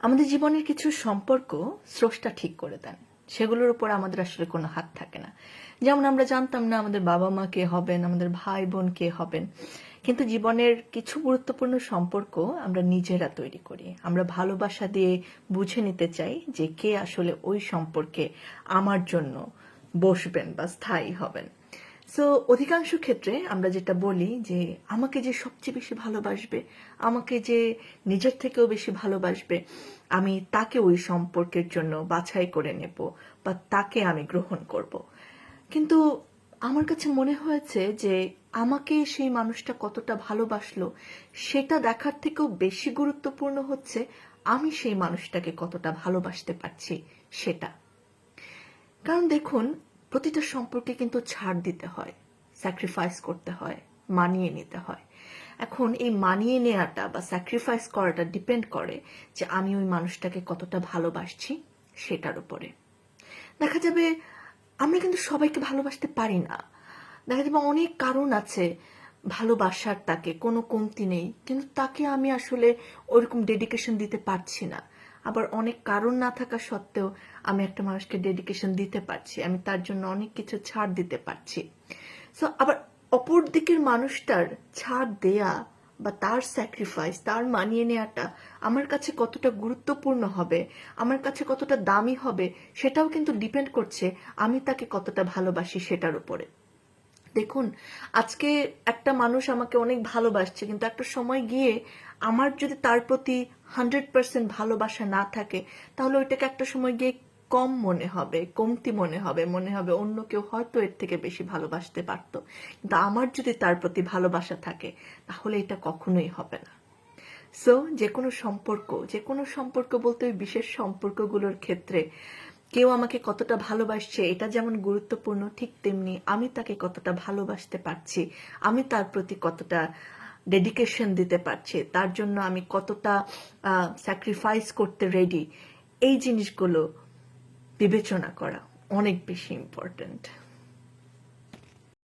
আমাদের জীবনের কিছু সম্পর্ক স্রষ্টা ঠিক করে দেন, সেগুলোর উপর আমাদের আসলে কোনো হাত থাকে না। যেমন আমরা জানতাম না আমাদের বাবা মা কে হবেন, আমাদের ভাই বোন কে হবেন, কিন্তু জীবনের কিছু গুরুত্বপূর্ণ সম্পর্ক আমরা নিজেরা তৈরি করি। আমরা ভালোবাসা দিয়ে বুঝে নিতে চাই যে কে আসলে ওই সম্পর্কে আমার জন্য বসবেন বা স্থায়ী হবেন। সো অধিকাংশ ক্ষেত্রে আমরা যেটা বলি যে আমাকে যে সবচেয়ে বেশি ভালোবাসবে, আমাকে যে নিজের থেকেও বেশি ভালোবাসবে, আমি তাকে ওই সম্পর্কের জন্য বাছাই করে নেব বা তাকে আমি গ্রহণ করব। কিন্তু আমার কাছে মনে হয়েছে যে আমাকে সেই মানুষটা কতটা ভালোবাসলো সেটা দেখার থেকেও বেশি গুরুত্বপূর্ণ হচ্ছে আমি সেই মানুষটাকে কতটা ভালোবাসতে পারছি সেটা। কারণ দেখুন, প্রতিটা সম্পর্কে কিন্তু ছাড় দিতে হয়, স্যাক্রিফাইস করতে হয়, মানিয়ে নিতে হয়। এখন এই মানিয়ে নেওয়াটা বা স্যাক্রিফাইস করাটা ডিপেন্ড করে যে আমি ওই মানুষটাকে কতটা ভালোবাসছি সেটার উপরে। দেখা যাবে আমরা কিন্তু সবাইকে ভালোবাসতে পারি না। দেখা যাবে অনেক কারণ আছে ভালোবাসার, তাকে কোনো কমতি নেই, কিন্তু তাকে আমি আসলে ওরকম ডেডিকেশন দিতে পারছি না। আবার অনেক কারণ না থাকা সত্ত্বেও আমি একটা মানুষকে ডেডিকেশন দিতে পারছি, আমি তার জন্য অনেক কিছু ছাড় দিতে পারছি। সো আবার অপর দিকের মানুষটার ছাড় দেয়া বা তার স্যাক্রিফাইস, তার মানিয়ে নেওয়াটা আমার কাছে কতটা গুরুত্বপূর্ণ হবে, আমার কাছে কতটা দামি হবে, সেটাও কিন্তু ডিপেন্ড করছে আমি তাকে কতটা ভালোবাসি সেটার উপরে। দেখুন, আজকে একটা মানুষ আমাকে অনেক ভালোবাসছে, কিন্তু একটা সময় গিয়ে আমার যদি তার প্রতি 100% ভালোবাসা না থাকে, তাহলে ওইটাকে একটা সময় গিয়ে কম মনে হবে, কমতি মনে হবে, মনে হবে অন্য কেউ হয়তো এর থেকে বেশি ভালোবাসতে পারতো। কিন্তু আমার যদি তার প্রতি ভালোবাসা থাকে, তাহলে এটা কখনোই হবে না। সো যে কোনো সম্পর্ক বলতে ওই বিশেষ সম্পর্কগুলোর ক্ষেত্রে কেউ আমাকে কতটা ভালোবাসছে এটা যেমন গুরুত্বপূর্ণ, ঠিক তেমনি আমি তাকে কতটা ভালোবাসতে পারছি, আমি তার প্রতি কতটা ডেডিকেশন দিতে পারছি, তার জন্য আমি কতটা স্যাক্রিফাইস করতে রেডি, এই জিনিসগুলো বিবেচনা করা অনেক বেশি ইম্পর্ট্যান্ট।